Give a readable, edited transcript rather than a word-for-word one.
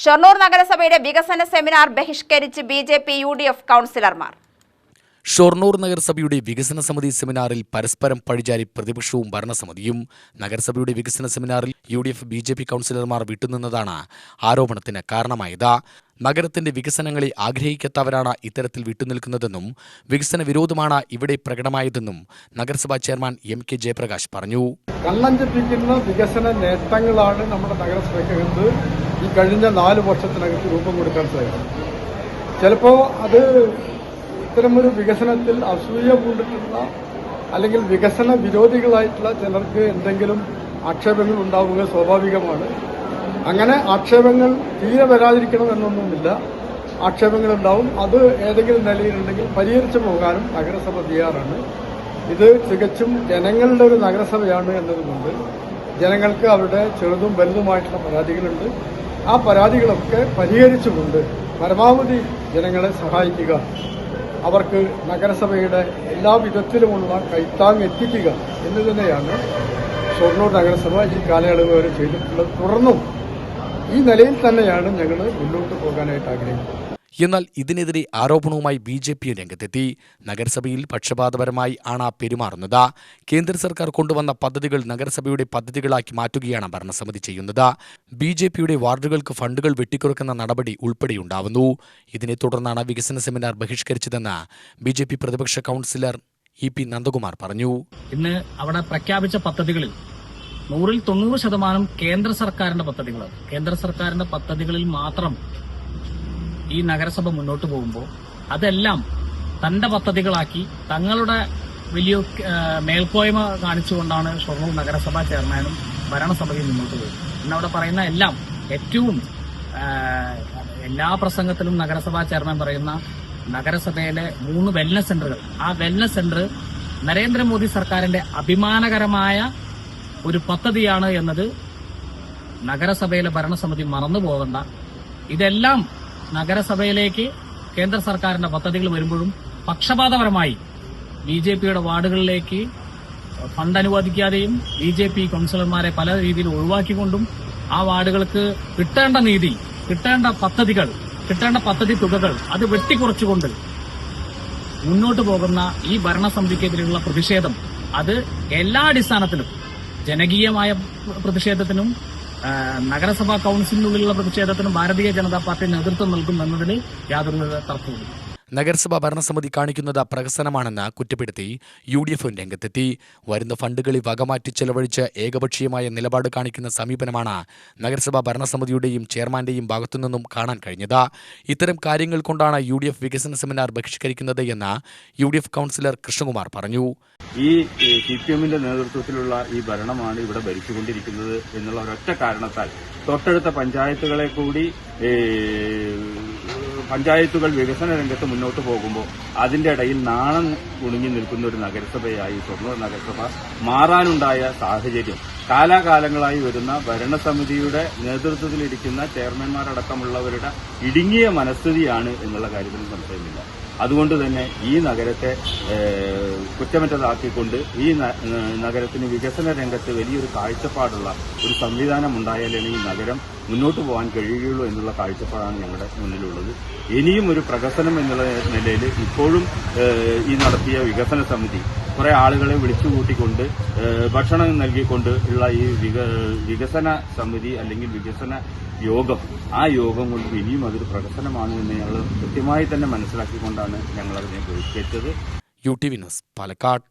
ഷൊർണൂർ നഗരസഭയുടെ വികസന seminar ബഹിഷ്കരിച്ച് BJP UDF കൗൺസിലർമാർ. ഷൊർണൂർ നഗരസഭയുടെ വികസന സമിതി സെമിനാറിൽ പരസ്പരം പഴിചാരി പ്രതിപക്ഷവും ഭരണസമിതിയും. നഗരസഭയുടെ വികസന സെമിനാറിൽ UDF BJP കൗൺസിലർമാർ വിട്ടുനിന്നതാണ് ആരോപണത്തിന് കാരണമായത്. നഗരത്തിന്റെ വികസനങ്ങളെ ആഗ്രഹിക്കാത്തവരാണ് ഇത്തരത്തിൽ വിട്ടുനിൽക്കുന്നതെന്നും വികസന വിരോധമാണ് ഇവിടെ പ്രകടമായതെന്നും നഗരസഭാ ചെയർമാൻ MK ജയപ്രകാശ് പറഞ്ഞു. കണ്ണഞ്ചിപ്പിക്കുന്ന വികസന നേട്ടങ്ങളാണ് നമ്മുടെ നഗരസഭയ്ക്ക് ഈ കഴിഞ്ഞ 4 വർഷത്തിനകത്ത് രൂപം കൊടുക്കാൻ സാധിക്കും. ചിലപ്പോൾ അത് ഇത്തരമൊരു വികസനത്തിൽ അസൂയ പൂണ്ടിട്ടുള്ള അല്ലെങ്കിൽ വികസന വിരോധികളായിട്ടുള്ള ചിലർക്ക് എന്തെങ്കിലും ആക്ഷേപങ്ങൾ ഉണ്ടാവുക സ്വാഭാവികമാണ്. അങ്ങനെ ആക്ഷേപങ്ങൾ തീരെ വരാതിരിക്കണമെന്നൊന്നുമില്ല. ആക്ഷേപങ്ങൾ ഉണ്ടാവും. അത് ഏതെങ്കിലും നിലയിലുണ്ടെങ്കിൽ പരിഹരിച്ചു പോകാനും നഗരസഭ തയ്യാറാണ്. ഇത് തികച്ചും ജനങ്ങളുടെ ഒരു നഗരസഭയാണ് എന്നതുകൊണ്ട് ജനങ്ങൾക്ക് അവരുടെ ചെറുതും വലുതുമായിട്ടുള്ള പരാതികളുണ്ട്. ആ പരാതികളൊക്കെ പരിഹരിച്ചുകൊണ്ട് പരമാവധി ജനങ്ങളെ സഹായിക്കുക, അവർക്ക് നഗരസഭയുടെ എല്ലാ വിധത്തിലുമുള്ള കൈത്താങ് എത്തിക്കുക എന്ന് തന്നെയാണ് ഷൊർണൂർ നഗരസഭ ഈ കാലയളവ് വരെ ചെയ്തിട്ടുള്ളത്. തുടർന്നും ഈ നിലയിൽ തന്നെയാണ് ഞങ്ങൾ മുന്നോട്ട് പോകാനായിട്ട് ആഗ്രഹിക്കുന്നത്. എന്നാൽ ഇതിനെതിരെ ആരോപണവുമായി BJP രംഗത്തെത്തി. നഗരസഭയിൽ പക്ഷപാതപരമായി ആണ് പെരുമാറുന്നത്. കേന്ദ്ര സർക്കാർ കൊണ്ടുവന്ന പദ്ധതികൾ നഗരസഭയുടെ പദ്ധതികളാക്കി മാറ്റുകയാണ് ഭരണസമിതി ചെയ്യുന്നത്. BJPയുടെ വാർഡുകൾക്ക് ഫണ്ടുകൾ വെട്ടിക്കുറക്കുന്ന നടപടി ഉൾപ്പെടെയുണ്ടാവുന്നു. ഇതിനെ തുടർന്നാണ് വികസന സെമിനാർ ബഹിഷ്കരിച്ചതെന്ന് BJP പ്രതിപക്ഷ കൗൺസിലർ EP നന്ദകുമാർ പറഞ്ഞു. ഇന്ന് അവിടെ പ്രഖ്യാപിച്ച പദ്ധതികളിൽ 100% കേന്ദ്ര സർക്കാരിന്റെ പദ്ധതികളാണ്. കേന്ദ്ര സർക്കാരിന്റെ പദ്ധതികളിൽ മാത്രം ഈ നഗരസഭ മുന്നോട്ട് പോകുമ്പോൾ അതെല്ലാം തന്റെ പദ്ധതികളാക്കി തങ്ങളുടെ വലിയ മേൽക്കോയ്മ കാണിച്ചുകൊണ്ടാണ് ഷൊർണൂർ നഗരസഭാ ചെയർമാനും ഭരണസമിതിയും മുന്നോട്ട് പോകുന്നത്. ഇന്നവിടെ പറയുന്ന എല്ലാം ഏറ്റവും എല്ലാ പ്രസംഗത്തിലും നഗരസഭാ ചെയർമാൻ പറയുന്ന നഗരസഭയിലെ 3 വെൽനസ് സെന്ററുകൾ, ആ വെൽനസ് സെന്റർ നരേന്ദ്രമോദി സർക്കാരിന്റെ അഭിമാനകരമായ ഒരു പദ്ധതിയാണ് എന്നത് നഗരസഭയിലെ ഭരണസമിതി മറന്നു പോകണ്ട. ഇതെല്ലാം നഗരസഭയിലേക്ക് കേന്ദ്ര സർക്കാരിന്റെ പദ്ധതികൾ വരുമ്പോഴും പക്ഷപാതപരമായി BJPയുടെ വാർഡുകളിലേക്ക് ഫണ്ട് അനുവദിക്കാതെയും BJP കൗൺസിലർമാരെ പല രീതിയിൽ ഒഴിവാക്കിക്കൊണ്ടും ആ വാർഡുകൾക്ക് കിട്ടേണ്ട നീതി, കിട്ടേണ്ട പദ്ധതികൾ, കിട്ടേണ്ട പദ്ധതി തുകകൾ അത് വെട്ടിക്കുറച്ചുകൊണ്ട് മുന്നോട്ട് പോകുന്ന ഈ ഭരണസമിതിക്കെതിരെയുള്ള പ്രതിഷേധം അത് എല്ലാ അടിസ്ഥാനത്തിലും ജനകീയമായ പ്രതിഷേധത്തിനും നഗരസഭാ കൌൺസിലിനുള്ളിലുള്ള പ്രതിഷേധത്തിനും ഭാരതീയ ജനതാ പാർട്ടി നേതൃത്വം നൽകും എന്നതിൽ യാതൊരു തർക്കവുമില്ല. നഗരസഭാ ഭരണസമിതി കാണിക്കുന്നത് പ്രഹസനമാണെന്ന് കുറ്റപ്പെടുത്തി UDF രംഗത്തെത്തി. വരുന്ന ഫണ്ടുകളെ വകമാറ്റി ചെലവഴിച്ച് ഏകപക്ഷീയമായ നിലപാട് കാണിക്കുന്ന സമീപനമാണ് നഗരസഭാ ഭരണസമിതിയുടെയും ചെയർമാന്റെയും ഭാഗത്തുനിന്നും കാണാൻ കഴിഞ്ഞത്. ഇത്തരം കാര്യങ്ങൾ കൊണ്ടാണ് UDF വികസന സെമിനാർ ബഹിഷ്കരിക്കുന്നത് എന്ന് UDF കൗൺസിലർ കൃഷ്ണകുമാർ പറഞ്ഞു. ഈ CPMന്റെ നേതൃത്വത്തിലുള്ള ഈ ഭരണമാണ് ഇവിടെ ഭരിച്ചുകൊണ്ടിരിക്കുന്നത് എന്നുള്ള ഒരൊറ്റ കാരണത്താൽ തൊട്ടടുത്ത പഞ്ചായത്തുകൾ വികസന രംഗത്ത് മുന്നോട്ട് പോകുമ്പോൾ അതിന്റെ ഇടയിൽ നാണം കുണുങ്ങി നിൽക്കുന്ന ഒരു നഗരസഭയായി ഷൊർണൂർ നഗരസഭ മാറാനുണ്ടായ സാഹചര്യം കാലാകാലങ്ങളായി വരുന്ന ഭരണസമിതിയുടെ നേതൃത്വത്തിലിരിക്കുന്ന ചെയർമാൻമാരടക്കമുള്ളവരുടെ ഇടുങ്ങിയ മനസ്ഥിതിയാണ് എന്നുള്ള കാര്യത്തിൽ സംശയമില്ല. അതുകൊണ്ട് തന്നെ ഈ നഗരത്തെ കുറ്റമറ്റതാക്കിക്കൊണ്ട് ഈ നഗരത്തിന് വികസന രംഗത്ത് വലിയൊരു കാഴ്ചപ്പാടുള്ള ഒരു സംവിധാനം ഉണ്ടായാലേ ഈ നഗരം മുന്നോട്ട് പോകാൻ കഴിയുകയുള്ളൂ എന്നുള്ള കാഴ്ചപ്പാടാണ് ഞങ്ങളുടെ മുന്നിലുള്ളത്. ഇനിയും ഒരു പ്രഹസനം എന്നുള്ള നിലയിൽ ഇപ്പോഴും ഈ നടത്തിയ വികസന സമിതി കുറെ ആളുകളെ വിളിച്ചുകൂട്ടിക്കൊണ്ട് ഭക്ഷണം നൽകിക്കൊണ്ട് ഉള്ള ഈ വികസന സമിതി അല്ലെങ്കിൽ വികസന യോഗം, ആ യോഗം കൊണ്ട് ഇനിയും അതൊരു പ്രഹസനമാണ് എന്ന് ഞങ്ങൾ കൃത്യമായി തന്നെ മനസ്സിലാക്കിക്കൊണ്ടാണ് ഞങ്ങൾ അതിനെ ബഹിഷ്കരിച്ചത്. UTV news, Palakkad.